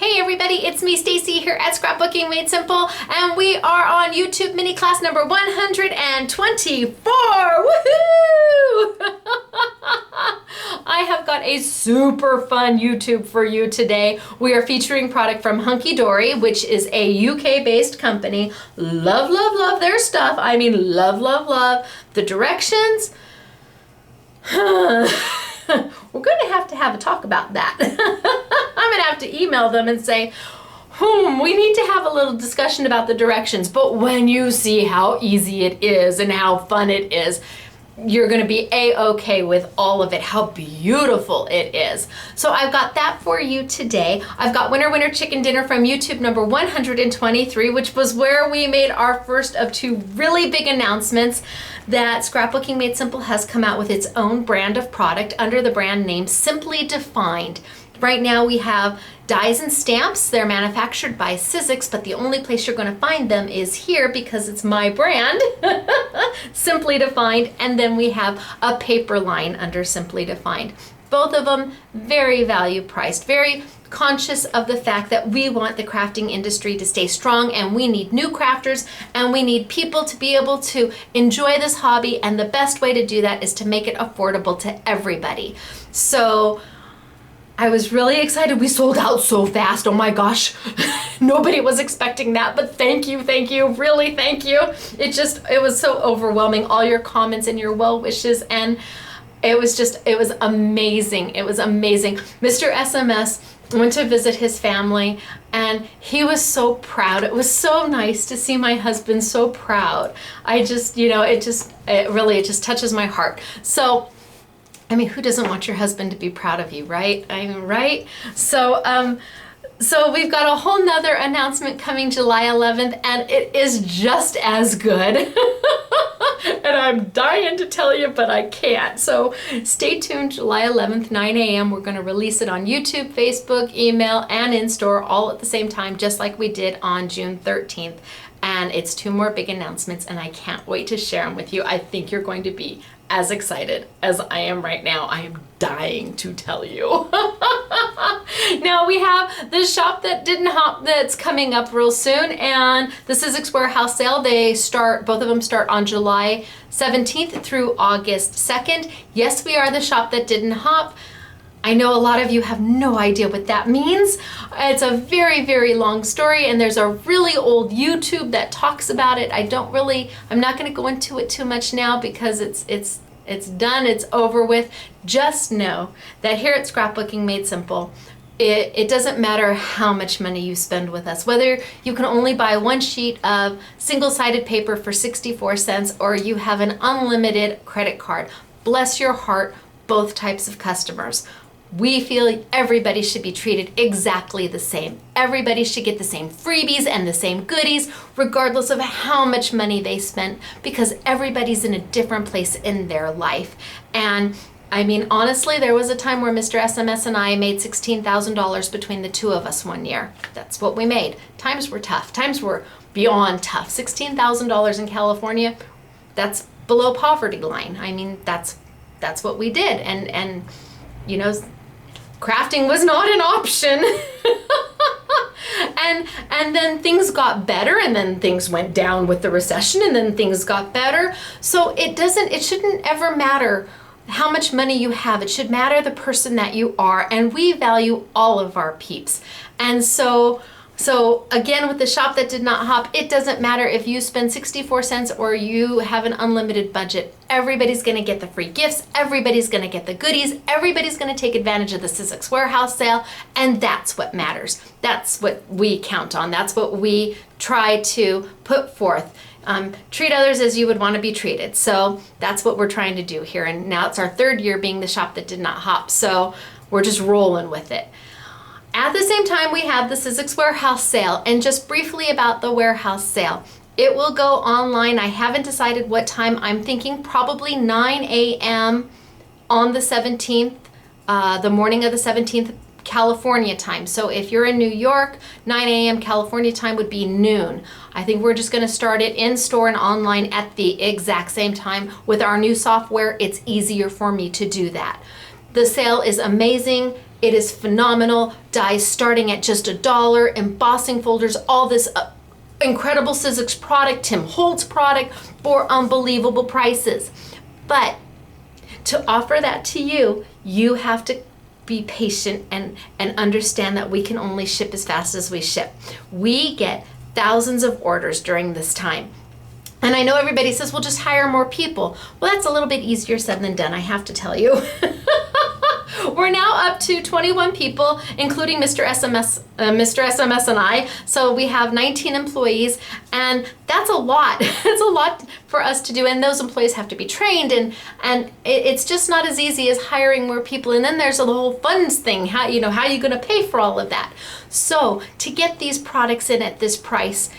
Hey everybody, it's me Stacy here at Scrapbooking Made Simple, and we are on YouTube mini class number 124. Woohoo! I have got a super fun YouTube for you today. We are featuring product from Hunkydory, which is a UK-based company. Love, love, love their stuff. I mean, love, love, love the directions. We're going to have a talk about that. I'm going to have to email them and say, we need to have a little discussion about the directions. But when you see how easy it is and how fun it is, you're going to be a-okay with all of it, how beautiful it is. So I've got that for you today. I've got Winner Winner Chicken Dinner from YouTube number 123, which was where we made our first of two really big announcements that Scrapbooking Made Simple has come out with its own brand of product under the brand name Simply Defined. Right now we have dies and stamps. They're manufactured by Sizzix, but the only place you're going to find them is here because it's my brand, Simply Defined, and then we have a paper line under Simply Defined. Both of them very value priced, very conscious of the fact that we want the crafting industry to stay strong, and we need new crafters and we need people to be able to enjoy this hobby, and the best way to do that is to make it affordable to everybody. So I was really excited. We sold out so fast. Oh my gosh. Nobody was expecting that, but thank you, really thank you. It was so overwhelming, all your comments and your well wishes, and it was amazing. It was amazing. Mr. SMS went to visit his family and he was so proud. It was so nice to see my husband so proud. It really touches my heart. So I mean, who doesn't want your husband to be proud of you, right? Right? So we've got a whole nother announcement coming July 11th, and it is just as good. And I'm dying to tell you, but I can't. So stay tuned, July 11th, 9 a.m. We're going to release it on YouTube, Facebook, email, and in-store all at the same time, just like we did on June 13th. And it's two more big announcements, and I can't wait to share them with you. I think you're going to be as excited as I am right now. I am dying to tell you. Now we have the shop that didn't hop that's coming up real soon, and the Sizzix Warehouse sale. Both of them start on July 17th through August 2nd. Yes, we are the shop that didn't hop. I know a lot of you have no idea what that means. It's a very, very long story, and there's a really old YouTube that talks about it. I'm not going to go into it too much now because it's done, it's over with. Just know that here at Scrapbooking Made Simple, it doesn't matter how much money you spend with us, whether you can only buy one sheet of single-sided paper for 64 cents or you have an unlimited credit card. Bless your heart, both types of customers. We feel everybody should be treated exactly the same. Everybody should get the same freebies and the same goodies, regardless of how much money they spent, because everybody's in a different place in their life. And I mean, honestly, there was a time where Mr. SMS and I made $16,000 between the two of us one year. That's what we made. Times were tough. Times were beyond tough. $16,000 in California, that's below poverty line. I mean, that's what we did. And you know, crafting was not an option. and then things got better, and then things went down with the recession, and then things got better. So it shouldn't ever matter how much money you have. It should matter the person that you are, and we value all of our peeps. And so again, with the shop that did not hop, it doesn't matter if you spend 64 cents or you have an unlimited budget. Everybody's going to get the free gifts. Everybody's going to get the goodies. Everybody's going to take advantage of the Sizzix Warehouse sale, and that's what matters. That's what we count on. That's what we try to put forth. Treat others as you would want to be treated. So that's what we're trying to do here. And now it's our third year being the shop that did not hop. So we're just rolling with it. At the same time, we have the Sizzix Warehouse sale, and just briefly about the warehouse sale. It will go online. I haven't decided what time. I'm thinking probably 9 a.m. on the 17th, the morning of the 17th, California time. So if you're in New York, 9 a.m. California time would be noon. I think we're just going to start it in store and online at the exact same time. With our new software, it's easier for me to do that. The sale is amazing. It is phenomenal. Dies starting at just $1, embossing folders, all this incredible Sizzix product, Tim Holtz product for unbelievable prices. But to offer that to you, you have to be patient and understand that we can only ship as fast as we ship. We get thousands of orders during this time. And I know everybody says, well, just hire more people. Well, that's a little bit easier said than done, I have to tell you. We're now up to 21 people, including Mr. SMS and I. So we have 19 employees, and that's a lot. It's a lot for us to do, and those employees have to be trained, and it's just not as easy as hiring more people. And then there's a whole funds thing. How are you going to pay for all of that? So to get these products in at this price,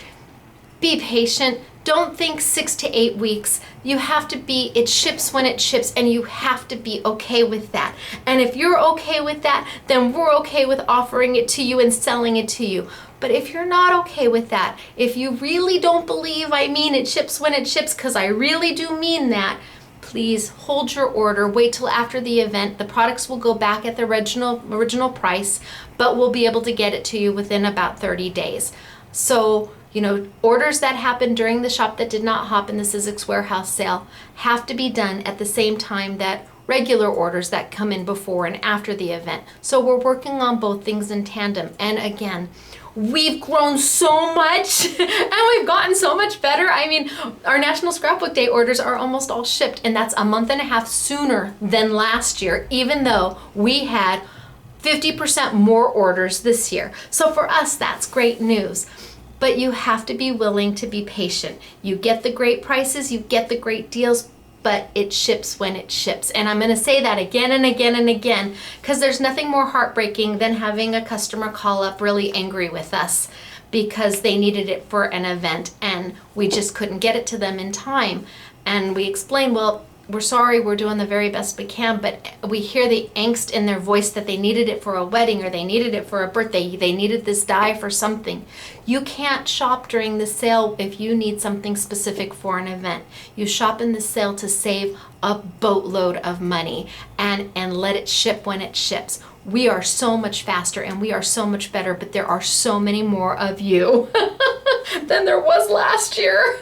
be patient. Don't think 6 to 8 weeks. You have to be, it ships when it ships, and you have to be okay with that. And if you're okay with that, then we're okay with offering it to you and selling it to you. But if you're not okay with that, if you really don't believe I mean it ships when it ships, because I really do mean that, please hold your order. Wait till after the event. The products will go back at the original price, but we'll be able to get it to you within about 30 days. So, orders that happen during the shop that did not hop in the Sizzix warehouse sale have to be done at the same time that regular orders that come in before and after the event. So we're working on both things in tandem. And again, we've grown so much and we've gotten so much better. I mean, our National Scrapbook Day orders are almost all shipped, and that's a month and a half sooner than last year, even though we had 50% more orders this year. So for us, that's great news. But you have to be willing to be patient. You get the great prices, you get the great deals, but it ships when it ships. And I'm gonna say that again and again and again, because there's nothing more heartbreaking than having a customer call up really angry with us because they needed it for an event and we just couldn't get it to them in time. And we explained, well, we're sorry, we're doing the very best we can, but we hear the angst in their voice that they needed it for a wedding or they needed it for a birthday, they needed this die for something. You can't shop during the sale if you need something specific for an event. You shop in the sale to save a boatload of money and let it ship when it ships. We are so much faster and we are so much better, but there are so many more of you than there was last year.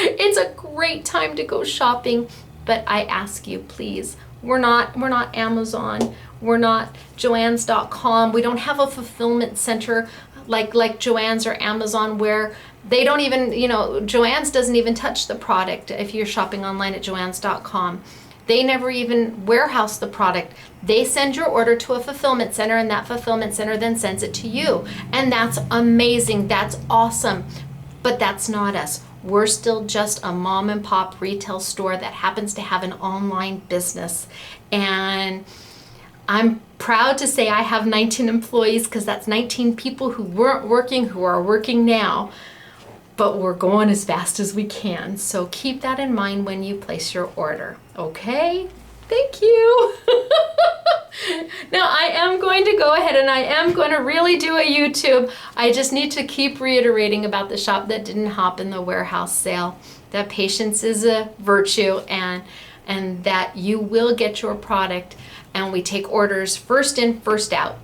It's a great time to go shopping, but I ask you, please, we're not Amazon, we're not Joann's.com. We don't have a fulfillment center like Joann's or Amazon where they don't even, Joann's doesn't even touch the product if you're shopping online at Joann's.com. They never even warehouse the product. They send your order to a fulfillment center, and that fulfillment center then sends it to you. And that's amazing. That's awesome. But that's not us. We're still just a mom and pop retail store that happens to have an online business. And I'm proud to say I have 19 employees, because that's 19 people who weren't working, who are working now. But we're going as fast as we can. So keep that in mind when you place your order. Okay? Thank you. Now I am going to go ahead and I am going to really do a YouTube. I just need to keep reiterating about the shop that didn't hop in the warehouse sale. That patience is a virtue, and that you will get your product, and we take orders first in, first out.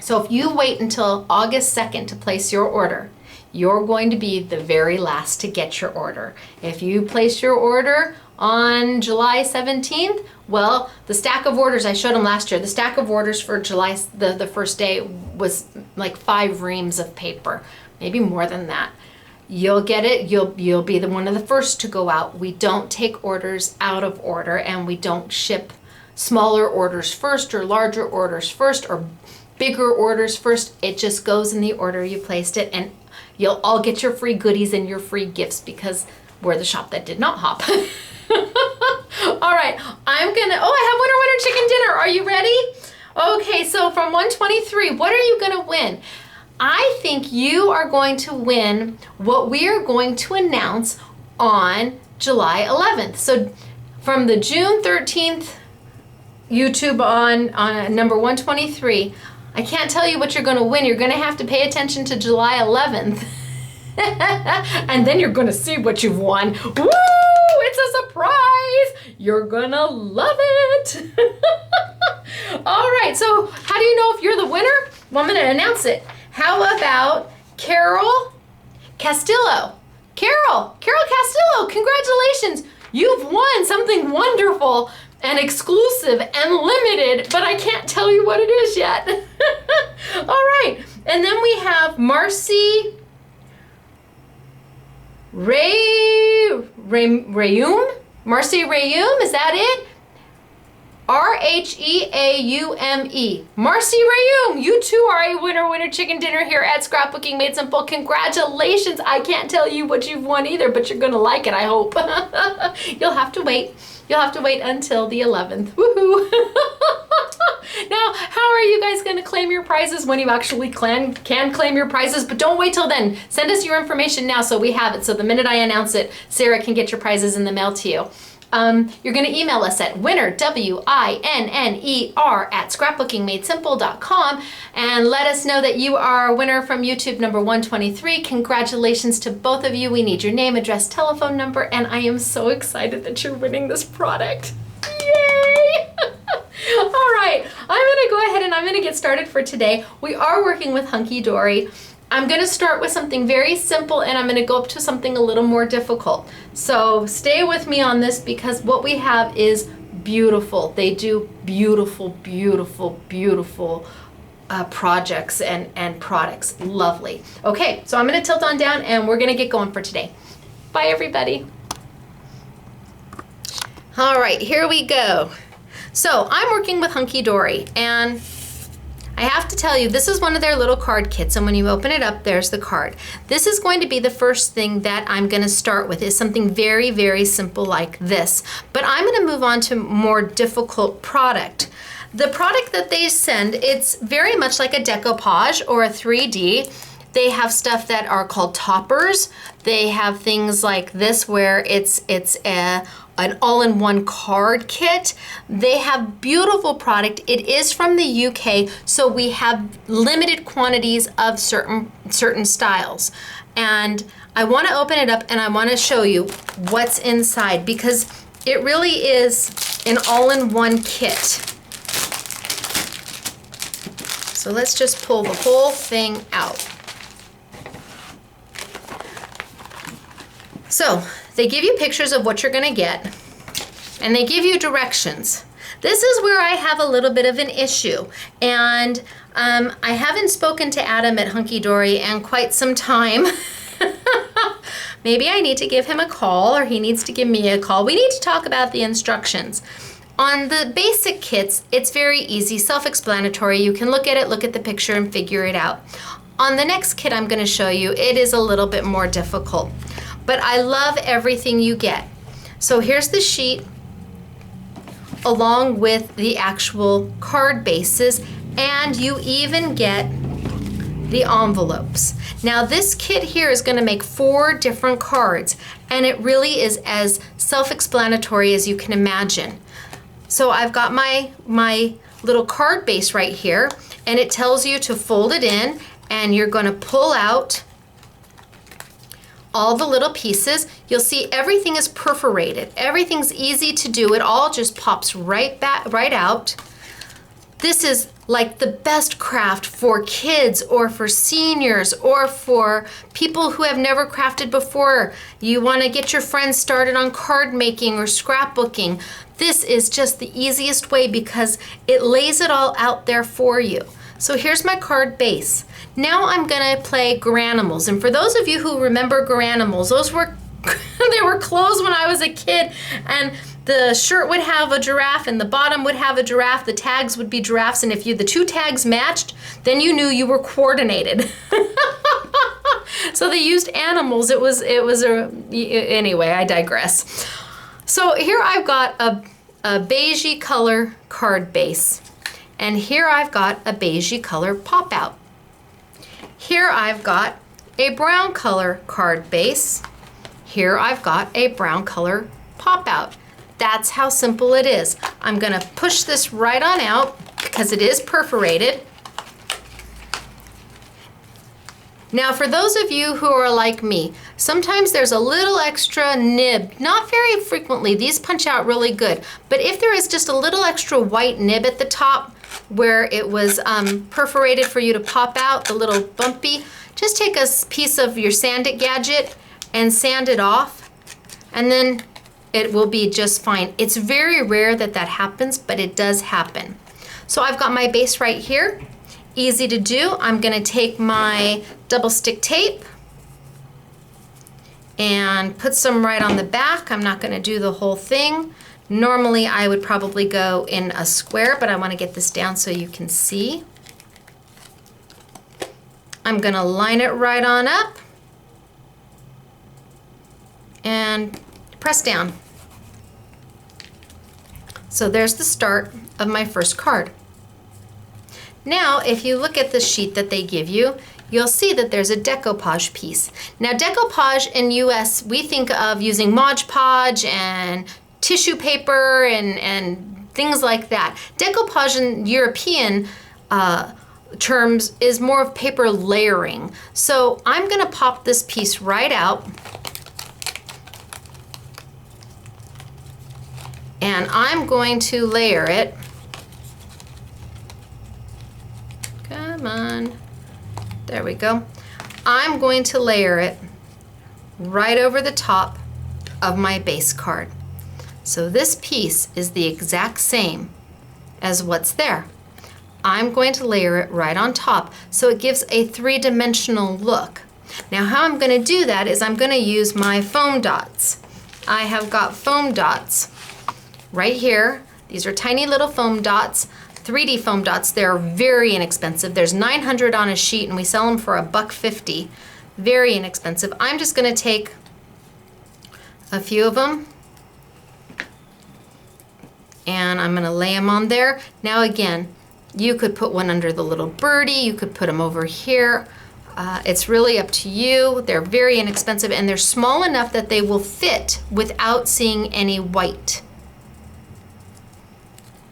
So if you wait until August 2nd to place your order, you're going to be the very last to get your order. If you place your order on July 17th, well, the stack of orders, I showed them last year, the stack of orders for July, the first day was like 5 reams of paper, maybe more than that. You'll get it, you'll be one of the first to go out. We don't take orders out of order, and we don't ship smaller orders first or larger orders first or bigger orders first. It just goes in the order you placed it, and you'll all get your free goodies and your free gifts because we're the shop that did not hop. All right, I have winner chicken dinner. Are you ready? Okay, so from 123, what are you gonna win? I think you are going to win what we are going to announce on July 11th. So from the June 13th YouTube on number 123, I can't tell you what you're going to win. You're going to have to pay attention to July 11th. And then you're going to see what you've won. Woo! It's a surprise! You're going to love it! All right, so how do you know if you're the winner? Well, I'm going to announce it. How about Carol Castillo? Carol Castillo, congratulations. You've won something wonderful and exclusive and limited, but I can't tell you what it is yet. All right, and then we have Marcy Rayum? Marcy Rayum, is that it? Rheaume. Marcy Rayum, you too are a winner chicken dinner here at Scrapbooking Made Simple. Congratulations. I can't tell you what you've won either, but you're gonna like it, I hope. You'll have to wait. You'll have to wait until the 11th. Woohoo! Now, how are you guys going to claim your prizes when you actually can claim your prizes? But don't wait till then. Send us your information now so we have it. So the minute I announce it, Sarah can get your prizes in the mail to you. You're going to email us at winner, WINNER, at scrapbookingmadesimple.com and let us know that you are a winner from YouTube number 123. Congratulations to both of you. We need your name, address, telephone number, and I am so excited that you're winning this product. Yay! All right, I'm going to go ahead and I'm going to get started for today. We are working with Hunkydory. I'm going to start with something very simple and I'm going to go up to something a little more difficult. So stay with me on this because what we have is beautiful. They do beautiful, beautiful, beautiful projects and products. Lovely. Okay, so I'm going to tilt on down and we're going to get going for today. Bye, everybody. All right, here we go. So I'm working with Hunkydory and I have to tell you, this is one of their little card kits, and when you open it up, there's the card. This is going to be the first thing that I'm going to start with, is something very, very simple like this. But I'm going to move on to more difficult product. The product that they send, it's very much like a decoupage or a 3D. They have stuff that are called toppers. They have things like this where it's an all-in-one card kit. They have beautiful product. It is from the UK, so we have limited quantities of certain styles. And I want to open it up and I want to show you what's inside because it really is an all-in-one kit. So let's just pull the whole thing out. So they give you pictures of what you're going to get, and they give you directions. This is where I have a little bit of an issue, and I haven't spoken to Adam at Hunkydory in quite some time. Maybe I need to give him a call, or he needs to give me a call. We need to talk about the instructions. On the basic kits, it's very easy, self-explanatory. You can look at it, look at the picture, and figure it out. On the next kit I'm going to show you, it is a little bit more difficult. But I love everything you get. So here's the sheet along with the actual card bases, and you even get the envelopes. Now this kit here is going to make 4 different cards, and it really is as self-explanatory as you can imagine. So I've got my little card base right here, and it tells you to fold it in, and you're going to pull out all the little pieces. You'll see everything is perforated. Everything's easy to do. It all just pops right out. This is like the best craft for kids or for seniors or for people who have never crafted before. You want to get your friends started on card making or scrapbooking. This is just the easiest way because it lays it all out there for you. So here's my card base. Now I'm gonna play Garanimals. And for those of you who remember Garanimals, those were, they were clothes when I was a kid, and the shirt would have a giraffe and the bottom would have a giraffe, the tags would be giraffes, and if the 2 tags matched, then you knew you were coordinated. So they used animals. Anyway, I digress. So here I've got a beigey color card base. And here I've got a beigey color pop out. Here I've got a brown color card base. Here I've got a brown color pop out. That's how simple it is. I'm gonna push this right on out because it is perforated. Now for those of you who are like me, sometimes there's a little extra nib, not very frequently, these punch out really good, but if there is just a little extra white nib at the top where it was perforated for you to pop out, the little bumpy, just take a piece of your sand it gadget and sand it off, and then it will be just fine. It's very rare that that happens, but it does happen. So I've got my base right here. Easy to do. I'm gonna take my double stick tape and put some right on the back. I'm not gonna do the whole thing. Normally I would probably go in a square, but I wanna get this down so you can see. I'm gonna line it right on up and press down. So there's the start of my first card. Now, if you look at the sheet that they give you, you'll see that there's a decoupage piece. Now, decoupage in US, we think of using Mod Podge and tissue paper and things like that. Decoupage in European terms is more of paper layering. So I'm gonna pop this piece right out. And I'm going to layer it. Come on, there we go. I'm going to layer it right over the top of my base card. So this piece is the exact same as what's there. I'm going to layer it right on top so it gives a three-dimensional look. Now how I'm gonna do that is I'm gonna use my foam dots. I have got foam dots right here. These are tiny little foam dots. 3D foam dots, they're very inexpensive. There's 900 on a sheet and we sell them for $1.50. Very inexpensive. I'm just gonna take a few of them and I'm gonna lay them on there. Now again, you could put one under the little birdie, you could put them over here. It's really up to you. They're very inexpensive and they're small enough that they will fit without seeing any white.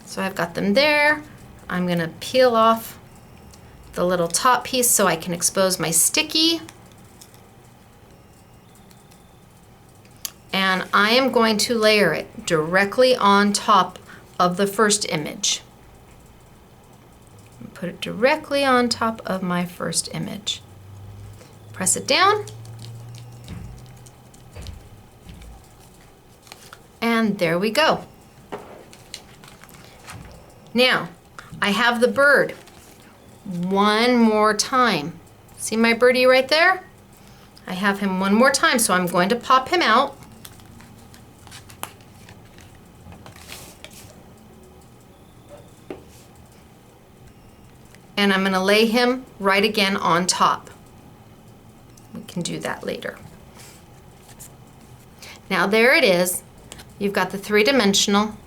So I've got them there. I'm gonna peel off the little top piece so I can expose my sticky. And I am going to layer it directly on top of the first image. Put it directly on top of my first image. Press it down. And there we go. Now, I have the bird one more time. See my birdie right there? I have him one more time, so I'm going to pop him out. And I'm going to lay him right again on top. We can do that later. Now there it is. You've got the three-dimensional.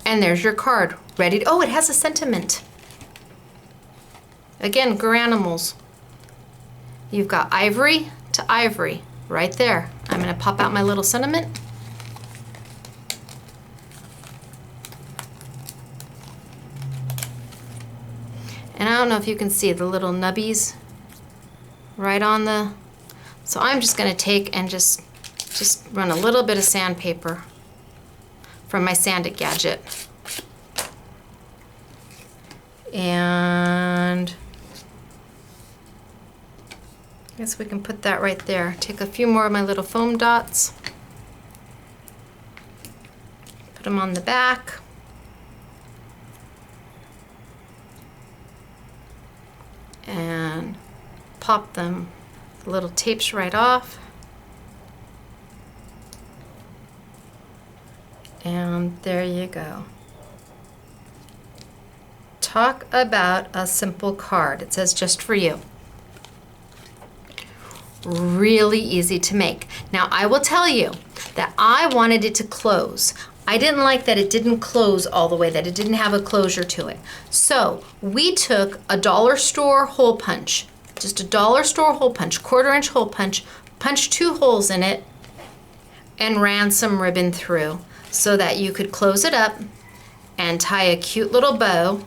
And there's your card, ready to, oh, it has a sentiment. Again, granimals. You've got ivory to ivory, right there. I'm gonna pop out my little sentiment. And I don't know if you can see the little nubbies right on the, so I'm just gonna take and just run a little bit of sandpaper from my Sand It gadget. And I guess we can put that right there. Take a few more of my little foam dots, put them on the back. And pop them, the little tapes right off. And there you go. Talk about a simple card. It says just for you. Really easy to make. Now I will tell you that I wanted it to close. I didn't like that it didn't close all the way, that it didn't have a closure to it. So we took a dollar store hole punch, just a dollar store hole punch, 1/4 inch hole punch, punched 2 holes in it and ran some ribbon through so that you could close it up and tie a cute little bow.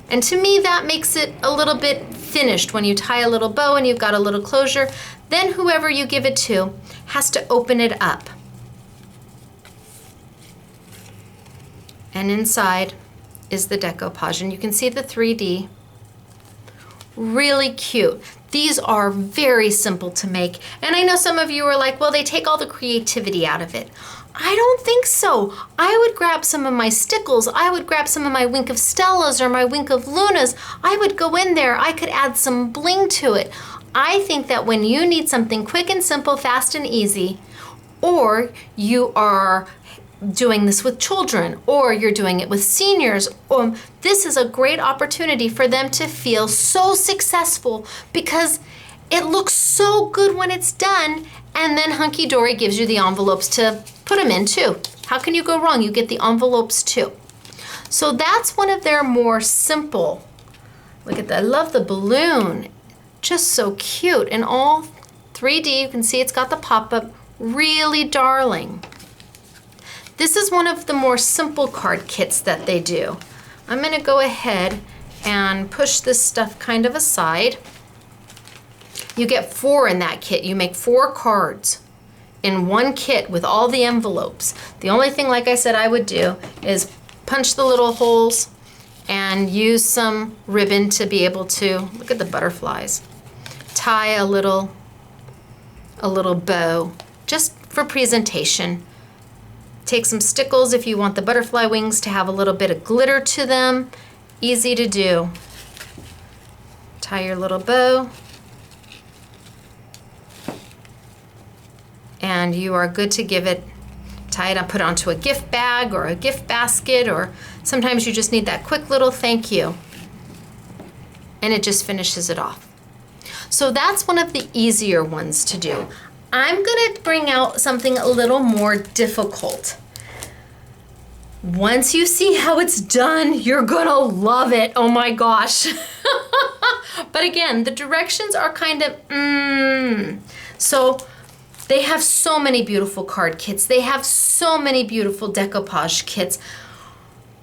And to me, that makes it a little bit finished. When you tie a little bow and you've got a little closure, then whoever you give it to has to open it up. And inside is the decoupage, and you can see the 3D. Really cute. These are very simple to make, and I know some of you are like, well, they take all the creativity out of it. I don't think so. I would grab some of my stickles. I would grab some of my Wink of Stellas or my Wink of Lunas. I would go in there. I could add some bling to it. I think that when you need something quick and simple, fast and easy, or you are doing this with children, or you're doing it with seniors, this is a great opportunity for them to feel so successful because it looks so good when it's done, and then Hunkydory gives you the envelopes to put them in too. How can you go wrong? You get the envelopes too. So that's one of their more simple. Look at that, I love the balloon. Just so cute, and all 3D, you can see it's got the pop-up, really darling. This is one of the more simple card kits that they do. I'm gonna go ahead and push this stuff kind of aside. You get 4 in that kit. You make 4 cards in one kit with all the envelopes. The only thing, like I said, I would do is punch the little holes and use some ribbon to be able to, look at the butterflies, tie a little bow just for presentation. Take some stickles if you want the butterfly wings to have a little bit of glitter to them. Easy to do. Tie your little bow. And you are good to give it, tie it up, put it onto a gift bag or a gift basket, or sometimes you just need that quick little thank you. And it just finishes it off. So that's one of the easier ones to do. I'm gonna bring out something a little more difficult. Once you see how it's done, you're gonna love it. Oh my gosh. But again, the directions are kind of, So they have so many beautiful card kits. They have so many beautiful decoupage kits.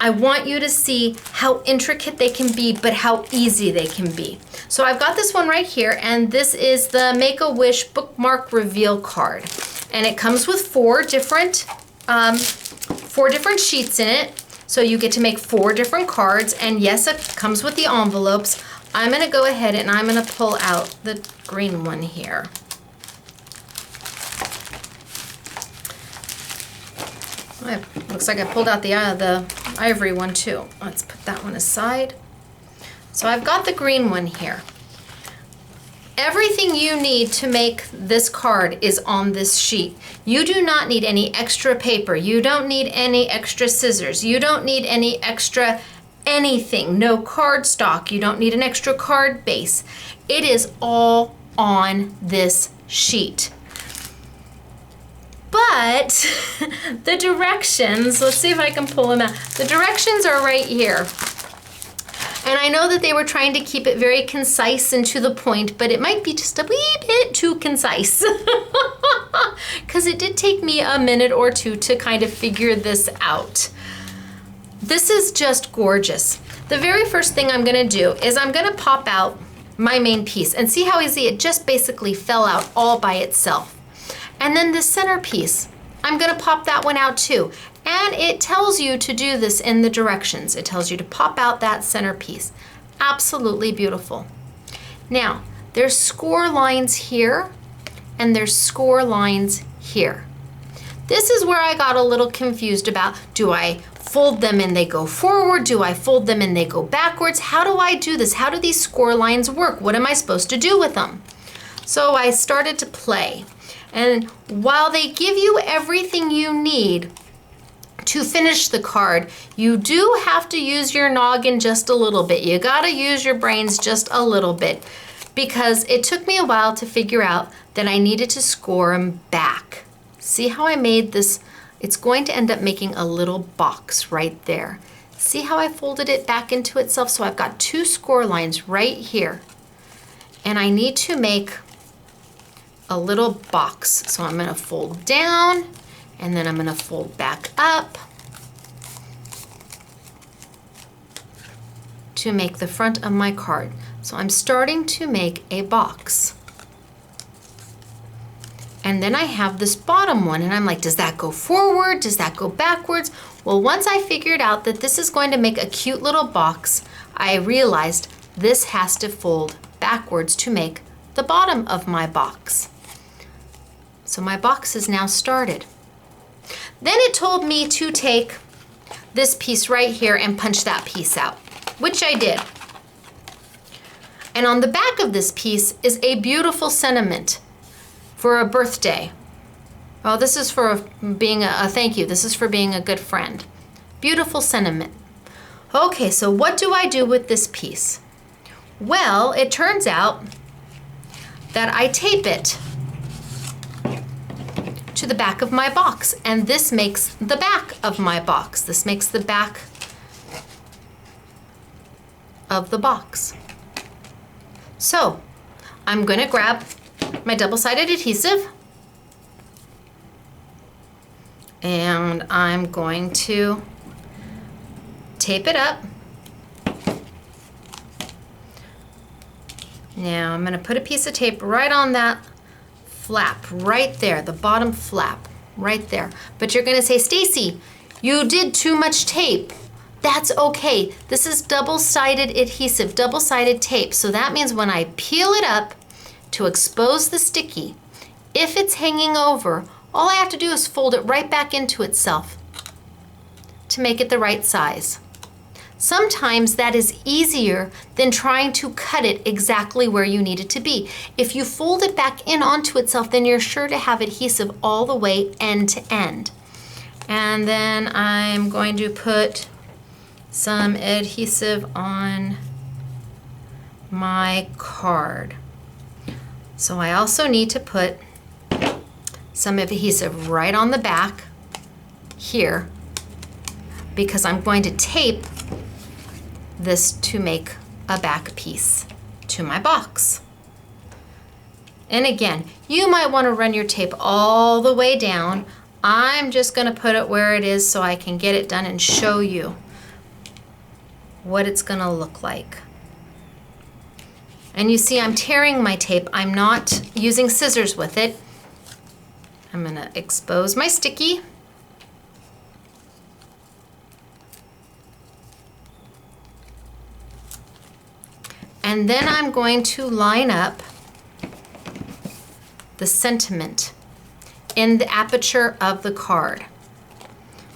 I want you to see how intricate they can be, but how easy they can be. So I've got this one right here, and this is the Make-A-Wish Bookmark Reveal card. And it comes with 4 different sheets in it. So you get to make 4 different cards, and yes, it comes with the envelopes. I'm gonna go ahead and I'm gonna pull out the green one here. Looks like I pulled out the ivory one too. Let's put that one aside. So I've got the green one here. Everything you need to make this card is on this sheet. You do not need any extra paper. You don't need any extra scissors. You don't need any extra anything. No cardstock. You don't need an extra card base. It is all on this sheet. But the directions, let's see if I can pull them out. The directions are right here. And I know that they were trying to keep it very concise and to the point, but it might be just a wee bit too concise. Because it did take me a minute or two to kind of figure this out. This is just gorgeous. The very first thing I'm gonna do is I'm gonna pop out my main piece and see how easy it just basically fell out all by itself. And then the centerpiece, I'm gonna pop that one out too. And it tells you to do this in the directions. It tells you to pop out that centerpiece. Absolutely beautiful. Now, there's score lines here and there's score lines here. This is where I got a little confused about, do I fold them and they go forward? Do I fold them and they go backwards? How do I do this? How do these score lines work? What am I supposed to do with them? So I started to play. And while they give you everything you need to finish the card, you do have to use your noggin just a little bit. You gotta use your brains just a little bit, because it took me a while to figure out that I needed to score them back. See how I made this? It's going to end up making a little box right there. See how I folded it back into itself? So I've got 2 score lines right here, and I need to make a little box. So I'm gonna fold down and then I'm gonna fold back up to make the front of my card. So I'm starting to make a box. And then I have this bottom one, and I'm like, does that go forward? Does that go backwards? Well, once I figured out that this is going to make a cute little box, I realized this has to fold backwards to make the bottom of my box. So my box is now started. Then it told me to take this piece right here and punch that piece out, which I did. And on the back of this piece is a beautiful sentiment for a birthday. Oh, this is for being a thank you. This is for being a good friend. Beautiful sentiment. Okay, so what do I do with this piece? Well, it turns out that I tape it to the back of my box, and this makes the back of my box. This makes the back of the box. So I'm going to grab my double-sided adhesive, and I'm going to tape it up. Now I'm going to put a piece of tape right on that flap right there, the bottom flap right there. But you're going to say, Stacy, you did too much tape. That's okay. This is double-sided adhesive, double-sided tape. So that means when I peel it up to expose the sticky, if it's hanging over, all I have to do is fold it right back into itself to make it the right size. Sometimes that is easier than trying to cut it exactly where you need it to be. If you fold it back in onto itself, then you're sure to have adhesive all the way end to end. And then I'm going to put some adhesive on my card. So I also need to put some adhesive right on the back here, because I'm going to tape this to make a back piece to my box. And again, you might want to run your tape all the way down. I'm just going to put it where it is so I can get it done and show you what it's going to look like. And you see I'm tearing my tape. I'm not using scissors with it. I'm going to expose my sticky. And then I'm going to line up the sentiment in the aperture of the card.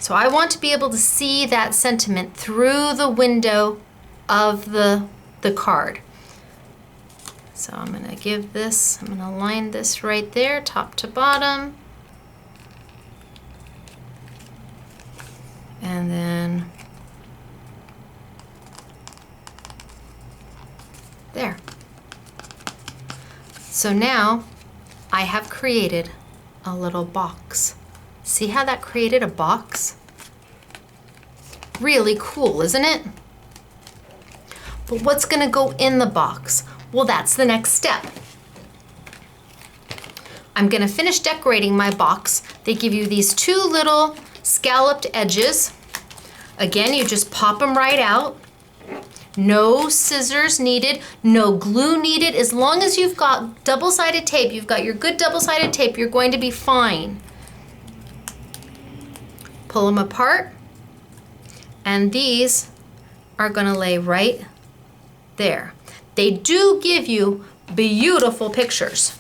So I want to be able to see that sentiment through the window of the card. So I'm going to give this, I'm going to line this right there, top to bottom. And then there. So now I have created a little box. See how that created a box? Really cool, isn't it? But what's going to go in the box? Well, that's the next step. I'm going to finish decorating my box. They give you these two little scalloped edges. Again, you just pop them right out. No scissors needed, no glue needed. As long as you've got double-sided tape, you've got your good double-sided tape, you're going to be fine. Pull them apart, and these are going to lay right there. They do give you beautiful pictures.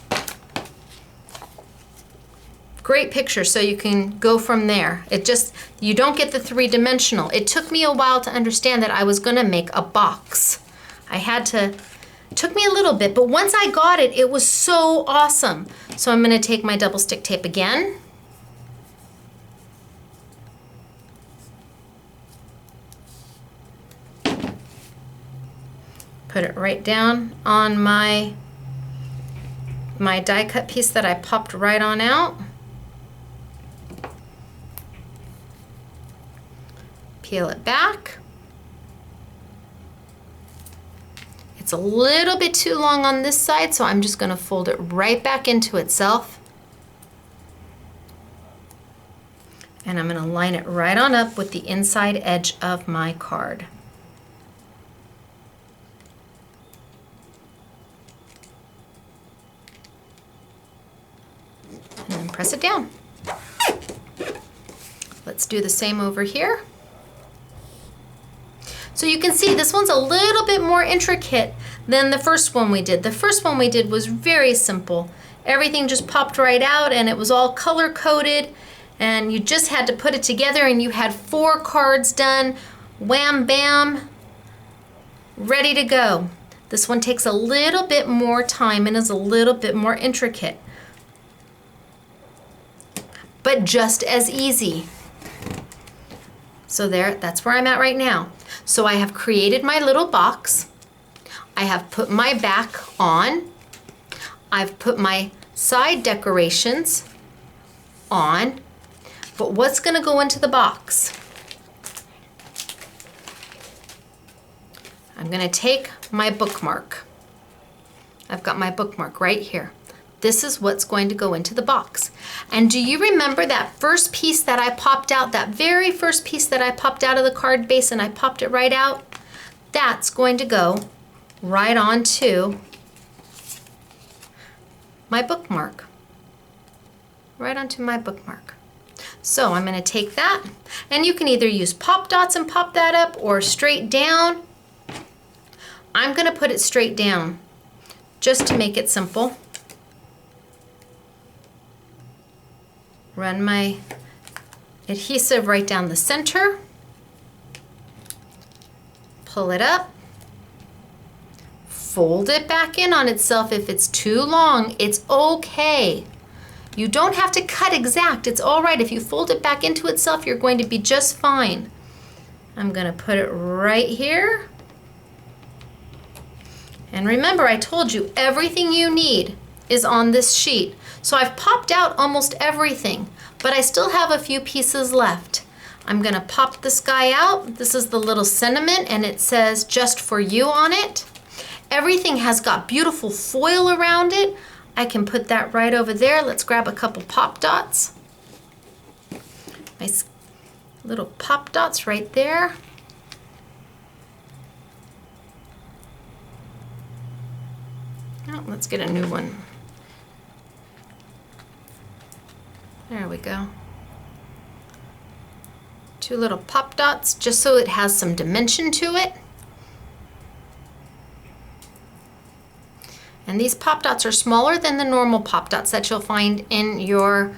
Great pictures, so you can go from there. It just, you don't get the three-dimensional. It took me a while to understand that I was gonna make a box. It took me a little bit, but once I got it, it was so awesome. So I'm gonna take my double stick tape again. Put it right down on my die cut piece that I popped right on out. Peel it back. It's a little bit too long on this side, so I'm just going to fold it right back into itself. And I'm going to line it right on up with the inside edge of my card. press it down. Let's do the same over here. So you can see this one's a little bit more intricate than the first one we did. The first one we did was very simple. Everything just popped right out and it was all color coded and you just had to put it together and you had 4 cards done, wham bam, ready to go. This one takes a little bit more time and is a little bit more intricate, but just as easy. So that's where I'm at right now. So I have created my little box. I have put my back on. I've put my side decorations on. But what's going to go into the box? I'm going to take my bookmark. I've got my bookmark right here. This is what's going to go into the box. And do you remember that first piece that I popped out, that very first piece that I popped out of the card base and I popped it right out? That's going to go right onto my bookmark. Right onto my bookmark. So I'm going to take that, and you can either use pop dots and pop that up or straight down. I'm going to put it straight down just to make it simple. Run my adhesive right down the center, pull it up, fold it back in on itself. If it's too long, it's okay. You don't have to cut exact, it's all right. If you fold it back into itself, you're going to be just fine. I'm gonna put it right here. And remember, I told you everything you need is on this sheet. So I've popped out almost everything, but I still have a few pieces left. I'm gonna pop this guy out. This is the little sentiment and it says "Just for you" on it. Everything has got beautiful foil around it. I can put that right over there. Let's grab a couple pop dots. Nice little pop dots right there. Oh, let's get a new one. There we go. 2 little pop dots just so it has some dimension to it. And these pop dots are smaller than the normal pop dots that you'll find in your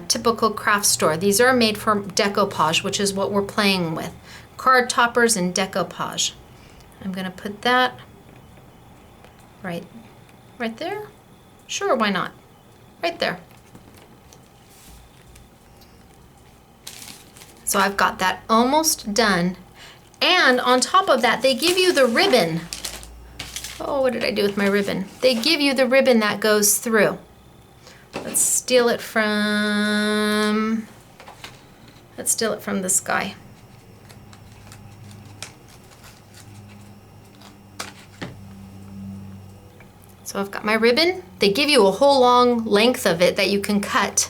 typical craft store. These are made for decoupage, which is what we're playing with. Card toppers and decoupage. I'm gonna put that right there. Sure, why not? Right there. So I've got that almost done. And on top of that, they give you the ribbon. Oh, what did I do with my ribbon? They give you the ribbon that goes through. Let's steal it from this guy. So I've got my ribbon. They give you a whole long length of it that you can cut.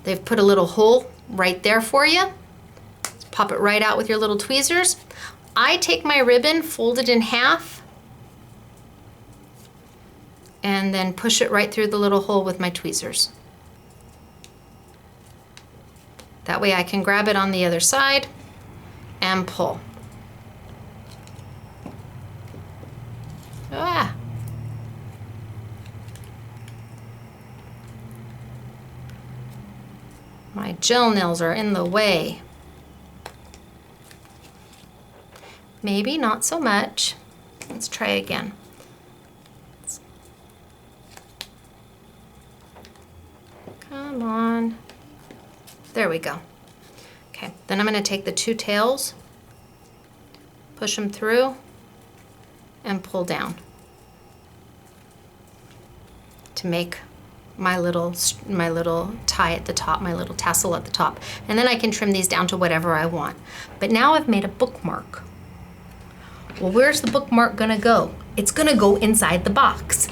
They've put a little hole right there for you. Just pop it right out with your little tweezers. I take my ribbon, fold it in half, and then push it right through the little hole with my tweezers. That way I can grab it on the other side and pull. Ah. My gel nails are in the way. Maybe not so much. Let's try again. Come on. There we go. Okay, then I'm going to take the 2 tails, push them through, and pull down to make my little tie at the top, my little tassel at the top. And then I can trim these down to whatever I want. But now I've made a bookmark. Well, where's the bookmark gonna go? It's gonna go inside the box.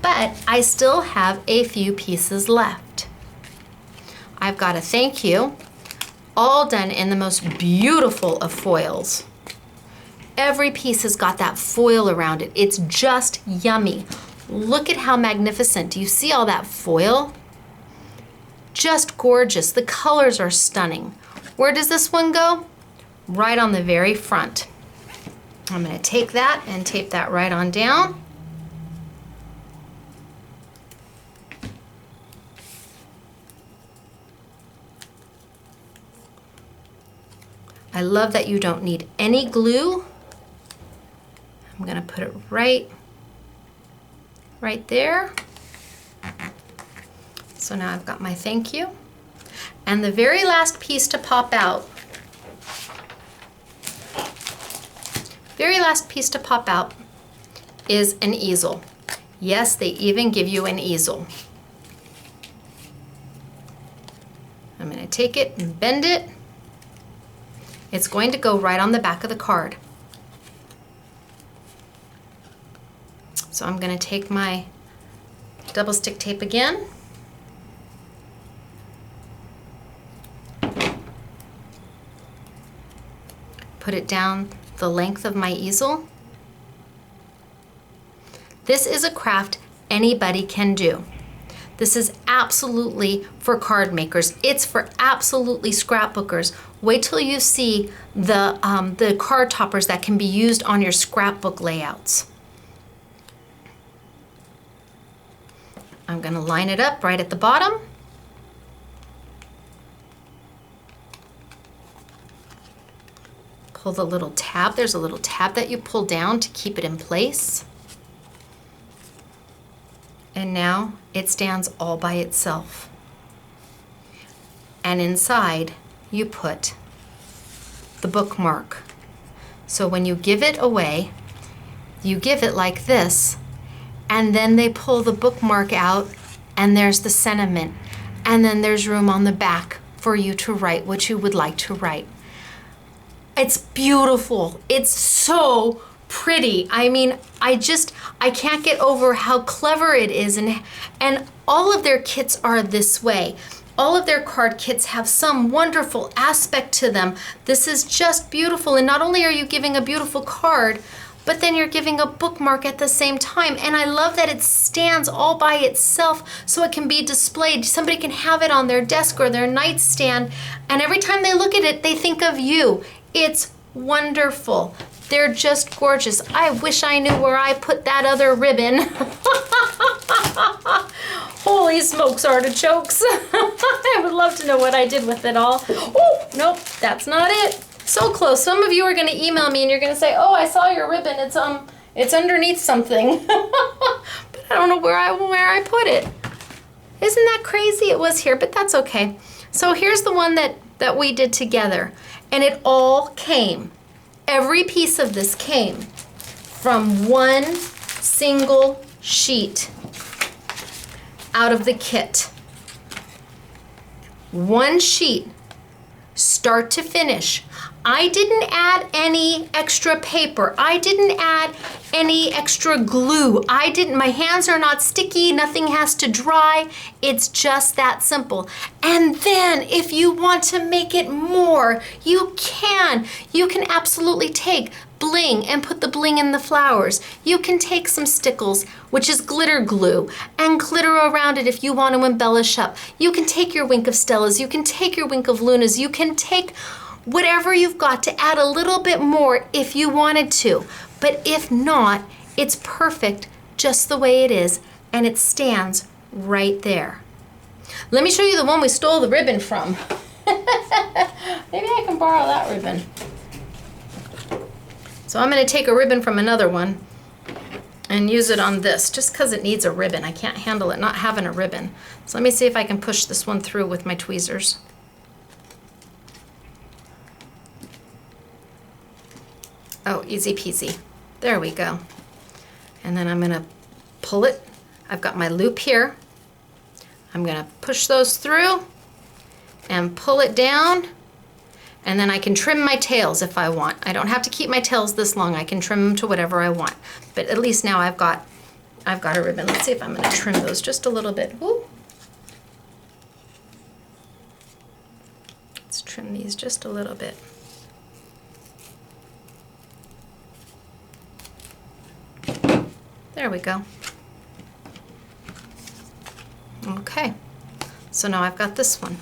But I still have a few pieces left. I've got a thank you, all done in the most beautiful of foils. Every piece has got that foil around it. It's just yummy. Look at how magnificent. Do you see all that foil? Just gorgeous. The colors are stunning. Where does this one go? Right on the very front. I'm going to take that and tape that right on down. I love that you don't need any glue. I'm going to put it right there. So now I've got my thank you. And the very last piece to pop out, is an easel. Yes, they even give you an easel. I'm going to take it and bend it. It's going to go right on the back of the card. So I'm going to take my double stick tape again. Put it down the length of my easel. This is a craft anybody can do. This is absolutely for card makers. It's for absolutely scrapbookers. Wait till you see the card toppers that can be used on your scrapbook layouts. I'm going to line it up right at the bottom. Pull the little tab. There's a little tab that you pull down to keep it in place. And now it stands all by itself. And inside you put the bookmark. So when you give it away, you give it like this, and then they pull the bookmark out, and there's the sentiment. And then there's room on the back for you to write what you would like to write. It's beautiful. It's so pretty. I mean, I can't get over how clever it is, and all of their kits are this way. All of their card kits have some wonderful aspect to them. This is just beautiful, and not only are you giving a beautiful card, but then you're giving a bookmark at the same time. And I love that it stands all by itself so it can be displayed. Somebody can have it on their desk or their nightstand, and every time they look at it, they think of you. It's wonderful. They're just gorgeous. I wish I knew where I put that other ribbon. Holy smokes, artichokes. I would love to know what I did with it all. Oh, nope, that's not it. So close. Some of you are going to email me and you're going to say, oh, I saw your ribbon. It's underneath something. But I don't know where I put it. Isn't that crazy? It was here, but that's okay. So here's the one that we did together. And it all came. Every piece of this came from one single sheet out of the kit. One sheet, start to finish. I didn't add any extra paper. I didn't add any extra glue. My hands are not sticky. Nothing has to dry. It's just that simple. And then if you want to make it more, you can. You can absolutely take bling and put the bling in the flowers. You can take some stickles, which is glitter glue, and glitter around it if you want to embellish up. You can take your wink of Stellas. You can take your wink of Lunas. You can take whatever you've got to add a little bit more if you wanted to. But if not, it's perfect just the way it is, and it stands right there. Let me show you the one we stole the ribbon from. Maybe I can borrow that ribbon. So I'm going to take a ribbon from another one and use it on this, just because it needs a ribbon. I can't handle it not having a ribbon. So let me see if I can push this one through with my tweezers. Oh, easy peasy. There we go. And then I'm going to pull it. I've got my loop here. I'm going to push those through and pull it down. And then I can trim my tails if I want. I don't have to keep my tails this long. I can trim them to whatever I want. But at least now I've got a ribbon. Let's see if I'm going to trim those just a little bit. Woo. Let's trim these just a little bit. There we go. So now I've got this one.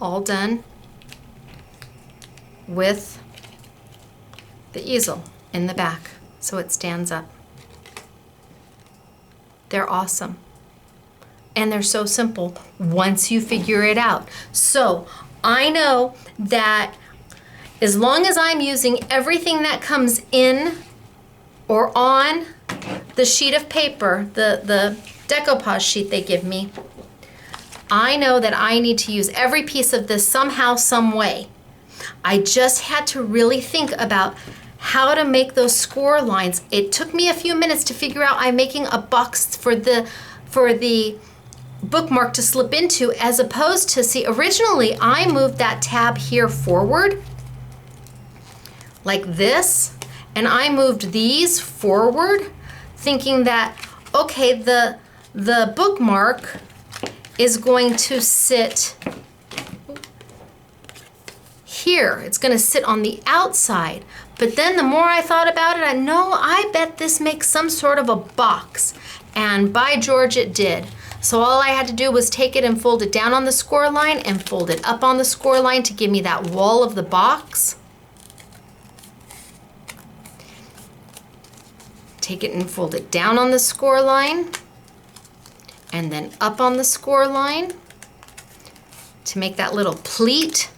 All done with the easel in the back so it stands up. They're awesome. And they're so simple once you figure it out. So I know that as long as I'm using everything that comes in or on the sheet of paper, the decoupage sheet they give me, I know that I need to use every piece of this somehow, some way. I just had to really think about how to make those score lines. It took me a few minutes to figure out I'm making a box for the bookmark to slip into, as opposed to, see, originally I moved that tab here forward like this, and I moved these forward thinking that, okay, the bookmark is going to sit here. It's going to sit on the outside. But then the more I thought about it, I bet this makes some sort of a box. And by George, it did. So all I had to do was take it and fold it down on the score line and fold it up on the score line to give me that wall of the box. Take it and fold it down on the score line and then up on the score line to make that little pleat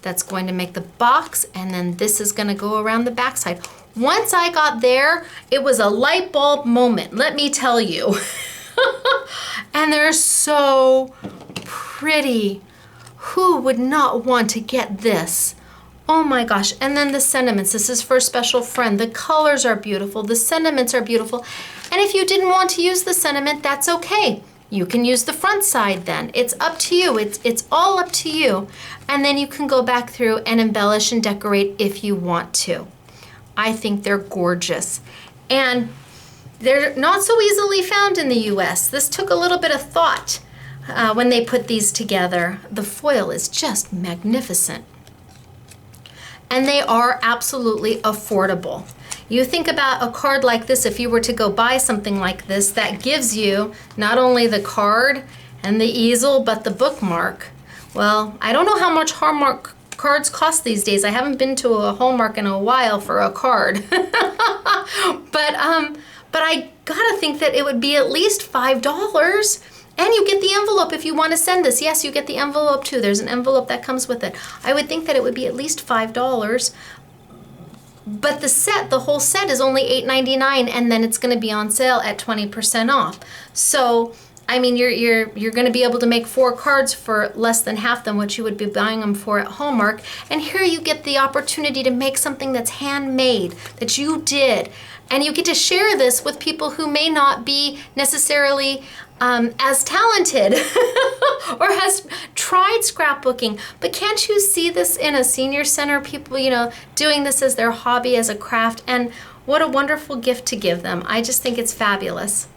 that's going to make the box, and then this is going to go around the backside. Once I got there, it was a light bulb moment, let me tell you. And they're so pretty. Who would not want to get this? Oh my gosh. And then the sentiments. This is for a special friend. The colors are beautiful. The sentiments are beautiful. And if you didn't want to use the sentiment, that's okay. You can use the front side then. It's up to you. It's all up to you. And then you can go back through and embellish and decorate if you want to. I think they're gorgeous. And they're not so easily found in the US. This took a little bit of thought when they put these together. The foil is just magnificent. And they are absolutely affordable. You think about a card like this, if you were to go buy something like this that gives you not only the card and the easel, but the bookmark. Well, I don't know how much Hallmark cards cost these days. I haven't been to a Hallmark in a while for a card. But I gotta think that it would be at least $5. And you get the envelope if you want to send this. Yes, you get the envelope too. There's an envelope that comes with it. I would think that it would be at least $5. But the whole set is only $8.99, and then it's going to be on sale at 20% off. So, I mean, you're going to be able to make 4 cards for less than half than what you would be buying them for at Hallmark. And here you get the opportunity to make something that's handmade, that you did. And you get to share this with people who may not be necessarily as talented or has tried scrapbooking. But can't you see this in a senior center? People, doing this as their hobby, as a craft. And what a wonderful gift to give them. I just think it's fabulous.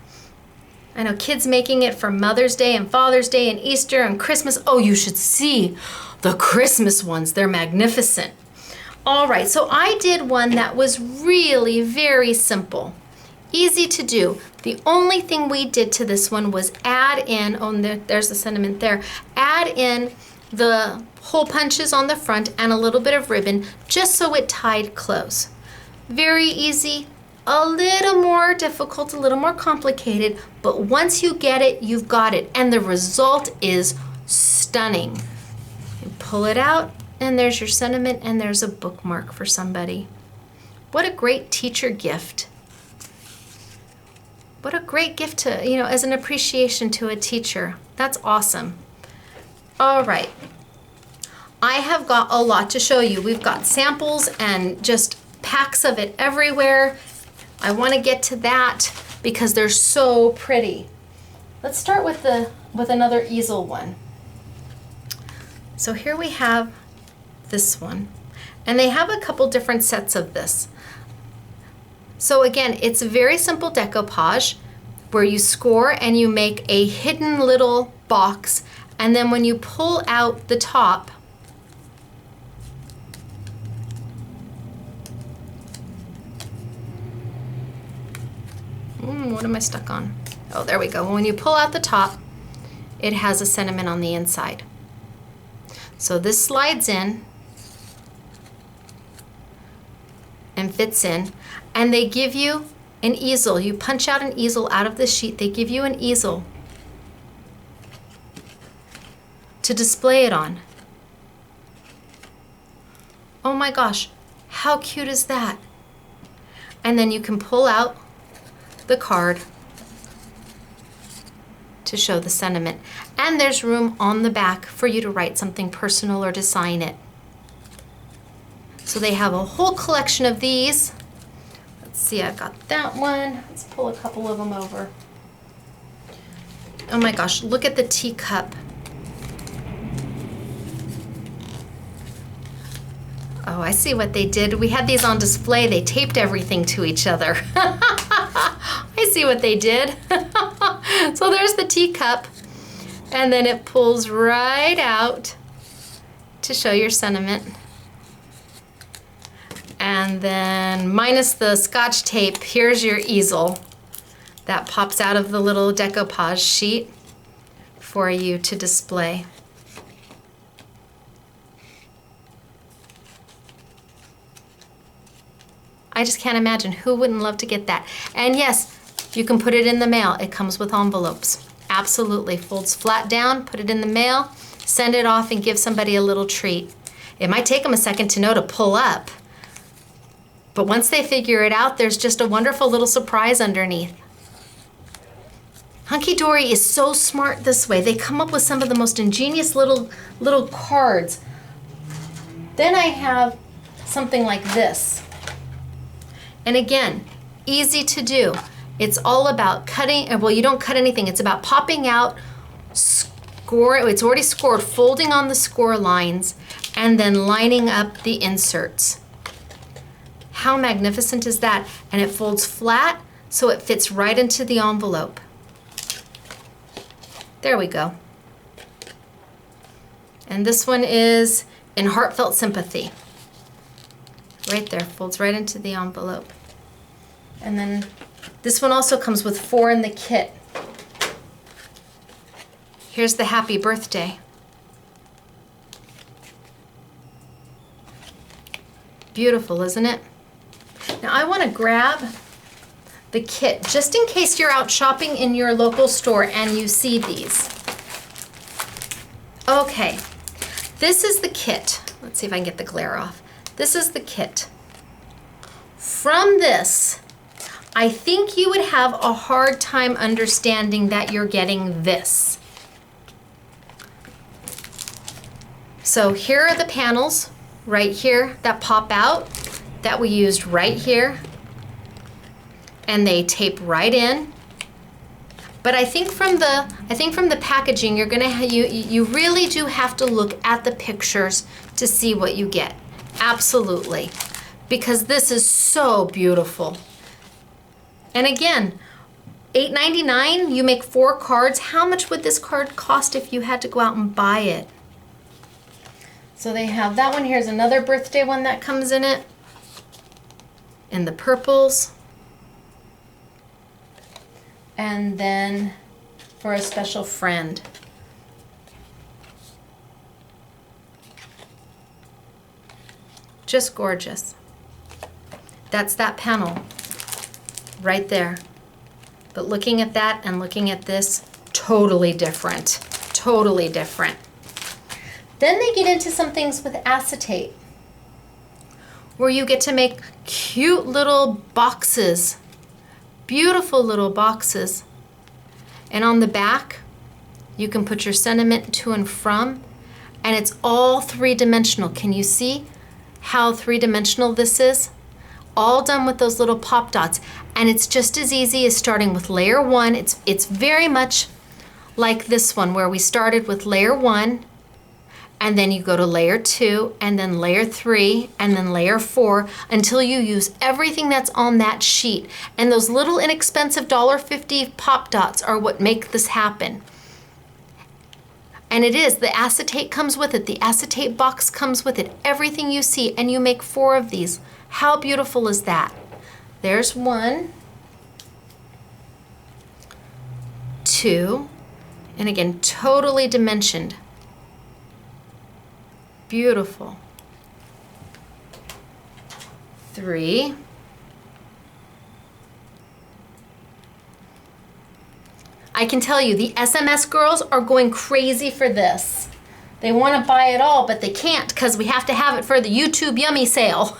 I know kids making it for Mother's Day and Father's Day and Easter and Christmas. Oh, you should see the Christmas ones. They're magnificent. All right, so I did one that was really very simple. Easy to do. The only thing we did to this one was add in, there's the sentiment there, add in the hole punches on the front and a little bit of ribbon just so it tied close. Very easy, a little more difficult, a little more complicated, but once you get it, you've got it. And the result is stunning. You pull it out and there's your sentiment and there's a bookmark for somebody. What a great teacher gift. What a great gift to, as an appreciation to a teacher. That's awesome. All right. I have got a lot to show you. We've got samples and just packs of it everywhere. I want to get to that because they're so pretty. Let's start with another easel one. So here we have this one. And they have a couple different sets of this. So again, it's a very simple decoupage where you score and you make a hidden little box, and then when you pull out the top, what am I stuck on? Oh, there we go. When you pull out the top, it has a sentiment on the inside. So this slides in and fits in, and they give you an easel. You punch out an easel out of the sheet. They give you an easel to display it on. Oh my gosh, how cute is that? And then you can pull out the card to show the sentiment. And there's room on the back for you to write something personal or to sign it. So they have a whole collection of these. Let's see, I've got that one. Let's pull a couple of them over. Oh my gosh, look at the teacup. Oh, I see what they did. We had these on display. They taped everything to each other. I see what they did. So there's the teacup, and then it pulls right out to show your sentiment. And then minus the Scotch tape, here's your easel that pops out of the little decoupage sheet for you to display. I just can't imagine who wouldn't love to get that. And yes, you can put it in the mail. It comes with envelopes. Absolutely. Folds flat down, put it in the mail, send it off and give somebody a little treat. It might take them a second to know to pull up, but once they figure it out, there's just a wonderful little surprise underneath. Hunkydory is so smart this way. They come up with some of the most ingenious little cards. Then I have something like this. And again, easy to do. It's all about cutting, well, you don't cut anything. It's about popping out, it's already scored, folding on the score lines, and then lining up the inserts. How magnificent is that? And it folds flat, so it fits right into the envelope. There we go. And this one is in Heartfelt Sympathy. Right there, folds right into the envelope. And then this one also comes with 4 in the kit. Here's the happy birthday. Beautiful, isn't it? Now I want to grab the kit just in case you're out shopping in your local store and you see these. Okay, this is the kit. Let's see if I can get the glare off. This is the kit. From this, I think you would have a hard time understanding that you're getting this. So here are the panels right here that pop out that we used right here, and they tape right in. But I think from the packaging, you're gonna you really do have to look at the pictures to see what you get. Absolutely, because this is so beautiful. And again, $8.99, you make 4 cards. How much would this card cost if you had to go out and buy it? So they have that one. Here's another birthday one that comes in it, in the purples. And then for a special friend. Just gorgeous. That's that panel right there. But looking at that and looking at this, totally different. Totally different. Then they get into some things with acetate, where you get to make cute little boxes, beautiful little boxes. And on the back, you can put your sentiment to and from, and it's all 3-dimensional. Can you see how 3-dimensional this is? All done with those little pop dots. And it's just as easy as starting with layer 1. It's very much like this one, where we started with layer 1, and then you go to layer 2, and then layer 3, and then layer 4, until you use everything that's on that sheet. And those little inexpensive $1.50 pop dots are what make this happen. And it is, the acetate comes with it, the acetate box comes with it, everything you see, and you make 4 of these. How beautiful is that? There's one. 2, and again, totally dimensioned. Beautiful. 3. I can tell you, the SMS girls are going crazy for this. They want to buy it all, but they can't because we have to have it for the YouTube Yummy sale.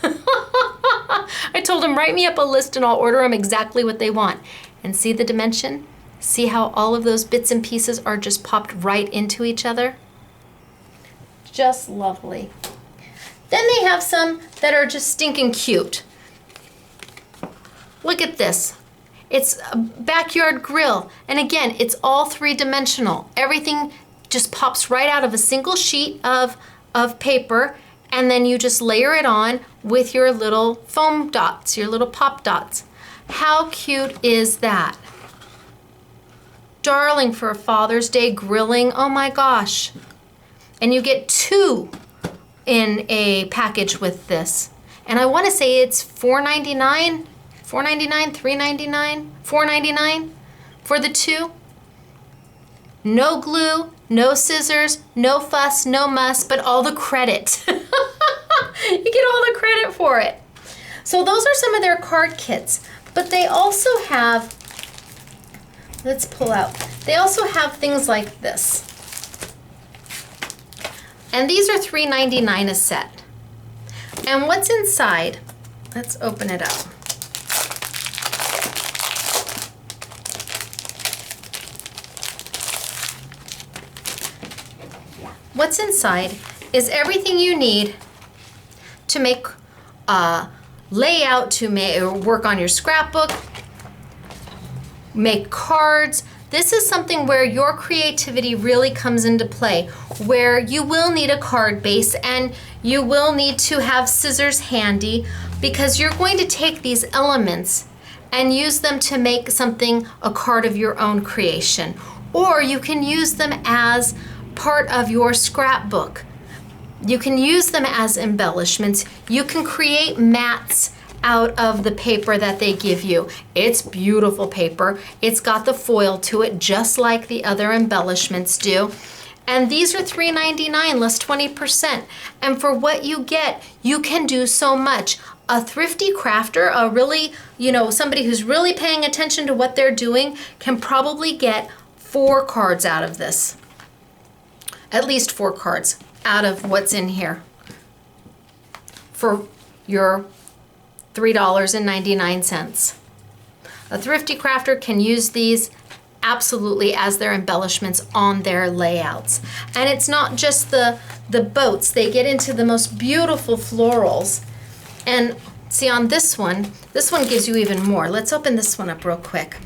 I told them, write me up a list and I'll order them exactly what they want. And see the dimension? See how all of those bits and pieces are just popped right into each other? Just lovely. Then they have some that are just stinking cute. Look at this. It's a backyard grill. And again, it's all 3-dimensional. Everything just pops right out of a single sheet of paper, and then you just layer it on with your little foam dots, your little pop dots. How cute is that? Darling for Father's Day grilling. Oh my gosh. And you get 2 in a package with this. And I want to say it's $4.99, $4.99, $3.99, $4.99 for the 2. No glue, no scissors, no fuss, no muss, but all the credit. You get all the credit for it. So those are some of their card kits. But they also have, let's pull out, they also have things like this. And these are $3.99 a set. And what's inside, let's open it up. What's inside is everything you need to make a layout, to work on your scrapbook, make cards. This is something where your creativity really comes into play, where you will need a card base and you will need to have scissors handy, because you're going to take these elements and use them to make something, a card of your own creation. Or you can use them as part of your scrapbook. You can use them as embellishments. You can create mats out of the paper that they give you. It's beautiful paper. It's got the foil to it just like the other embellishments do. And these are $3.99 less 20%. And for what you get, you can do so much. A thrifty crafter, a really, somebody who's really paying attention to what they're doing, can probably get 4 cards out of this. At least 4 cards out of what's in here for your $3.99. A thrifty crafter can use these absolutely as their embellishments on their layouts. And it's not just the boats. They get into the most beautiful florals. And see, on this one gives you even more. Let's open this one up real quick.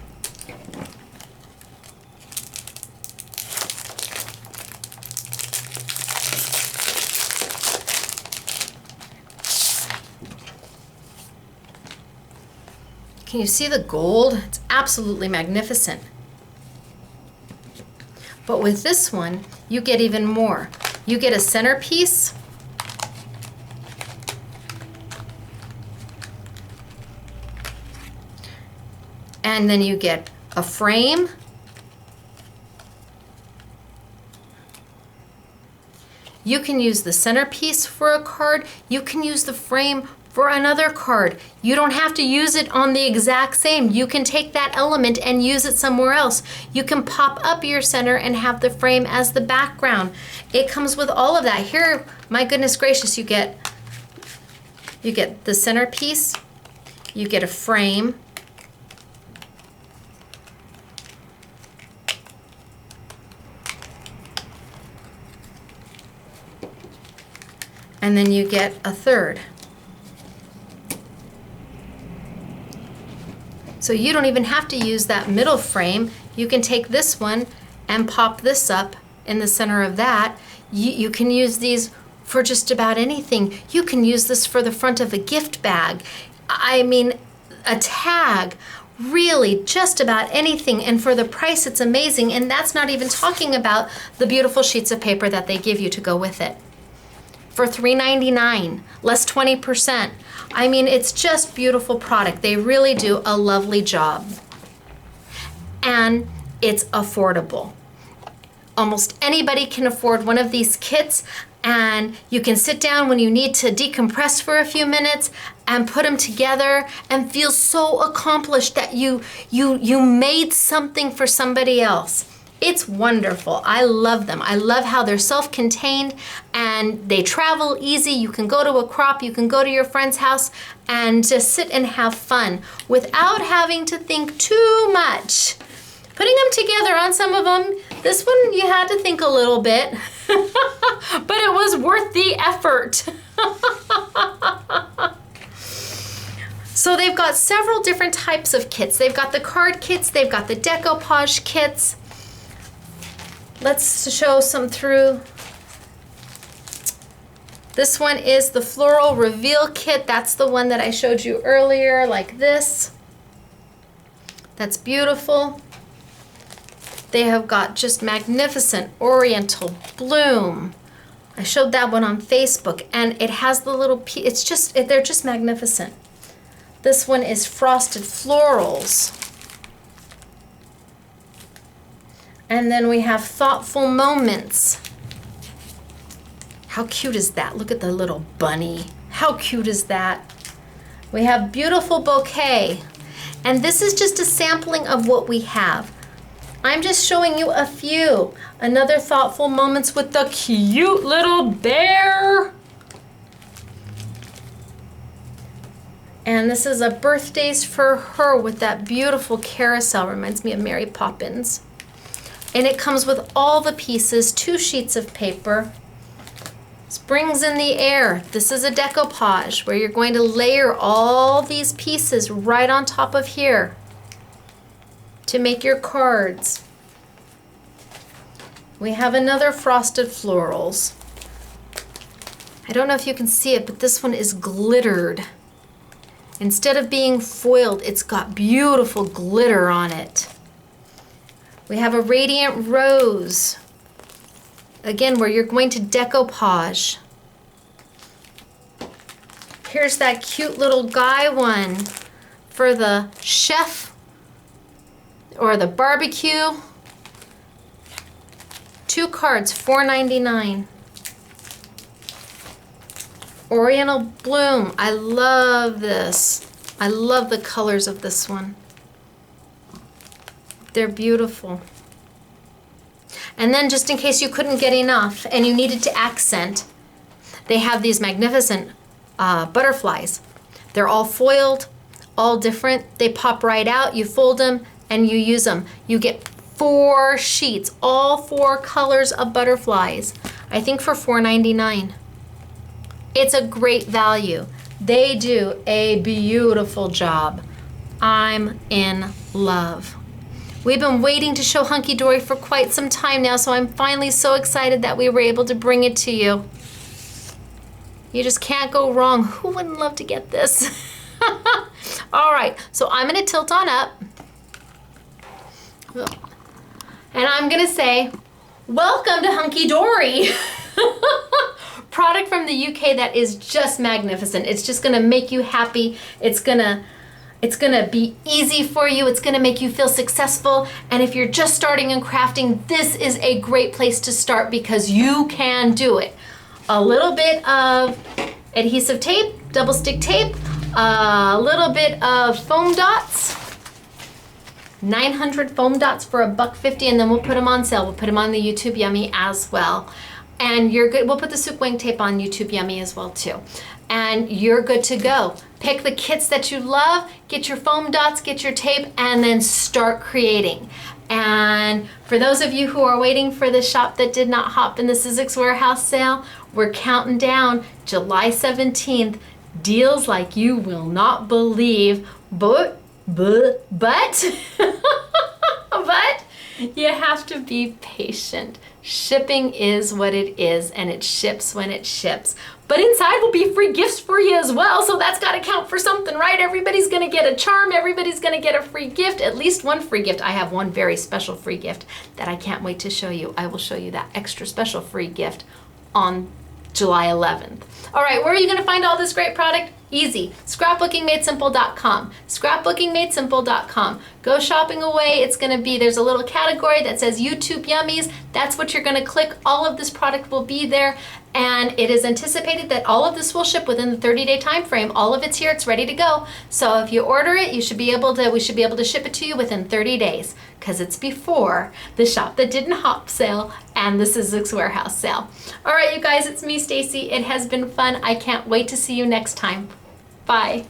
Can you see the gold? It's absolutely magnificent. But with this one, you get even more. You get a centerpiece. And then you get a frame. You can use the centerpiece for a card. You can use the frame for another card. You don't have to use it on the exact same. You can take that element and use it somewhere else. You can pop up your center and have the frame as the background. It comes with all of that. Here, my goodness gracious, you get the centerpiece, you get a frame, and then you get a third. So you don't even have to use that middle frame. You can take this one and pop this up in the center of that. You can use these for just about anything. You can use this for the front of a gift bag. I mean, a tag, really just about anything. And for the price, it's amazing. And that's not even talking about the beautiful sheets of paper that they give you to go with it. For $3.99, less 20%. I mean, it's just beautiful product. They really do a lovely job. And it's affordable. Almost anybody can afford one of these kits, and you can sit down when you need to decompress for a few minutes and put them together and feel so accomplished that you made something for somebody else. It's wonderful. I love them. I love how they're self-contained and they travel easy. You can go to a crop, you can go to your friend's house and just sit and have fun without having to think too much. Putting them together on some of them, this one you had to think a little bit, but it was worth the effort. So they've got several different types of kits. They've got the card kits, they've got the decoupage kits. Let's show some through. This one is the Floral Reveal Kit. That's the one that I showed you earlier, like this. That's beautiful. They have got just magnificent Oriental Bloom. I showed that one on Facebook, and it has the little piece. They're just magnificent. This one is Frosted Florals. And then we have Thoughtful Moments. How cute is that? Look at the little bunny. How cute is that? We have Beautiful Bouquet. And this is just a sampling of what we have. I'm just showing you a few. Another Thoughtful Moments with the cute little bear. And this is a Birthdays for Her with that beautiful carousel. Reminds me of Mary Poppins. And it comes with all the pieces, 2 sheets of paper. Springs in the Air. This is a decoupage where you're going to layer all these pieces right on top of here to make your cards. We have another Frosted Florals. I don't know if you can see it, but this one is glittered. Instead of being foiled, it's got beautiful glitter on it. We have a Radiant Rose. Again, where you're going to decoupage. Here's that cute little guy one for the chef or the barbecue. 2 cards, $4.99. Oriental Bloom. I love this. I love the colors of this one. They're beautiful. And then just in case you couldn't get enough and you needed to accent, they have these magnificent butterflies. They're all foiled, all different. They pop right out, you fold them, and you use them. You get 4 sheets, all 4 colors of butterflies, I think for $4.99. It's a great value. They do a beautiful job. I'm in love. We've been waiting to show Hunkydory for quite some time now, so I'm finally so excited that we were able to bring it to you. You just can't go wrong. Who wouldn't love to get this? All right, so I'm gonna tilt on up. And I'm gonna say, welcome to Hunkydory. Product from the UK that is just magnificent. It's just gonna make you happy. It's gonna be easy for you. It's gonna make you feel successful. And if you're just starting in crafting, this is a great place to start because you can do it. A little bit of adhesive tape, double stick tape, a little bit of foam dots, 900 foam dots for $1.50, and then we'll put them on sale. We'll put them on the YouTube Yummy as well. And you're good. We'll put the soup wing tape on YouTube Yummy as well too. And you're good to go. Pick the kits that you love, get your foam dots, get your tape, and then start creating. And for those of you who are waiting for the shop that did not hop in the Sizzix warehouse sale, we're counting down July 17th. Deals like you will not believe, but you have to be patient. Shipping is what it is, and it ships when it ships. But inside will be free gifts for you as well, so that's got to count for something, right? Everybody's going to get a charm. Everybody's going to get a free gift, at least one free gift. I have one very special free gift that I can't wait to show you. I will show you that extra special free gift on July 11th. All right, where are you gonna find all this great product? Easy, scrapbookingmadesimple.com, scrapbookingmadesimple.com. Go shopping away. It's gonna be, there's a little category that says YouTube Yummies. That's what you're gonna click. All of this product will be there, and it is anticipated that all of this will ship within the 30-day time frame. All of it's here, it's ready to go. So if you order it, we should be able to ship it to you within 30 days, because it's before the Shop That Didn't Hop sale and the Sizzix Warehouse sale. All right, you guys, it's me, Stacy. It has been fun. I can't wait to see you next time. Bye.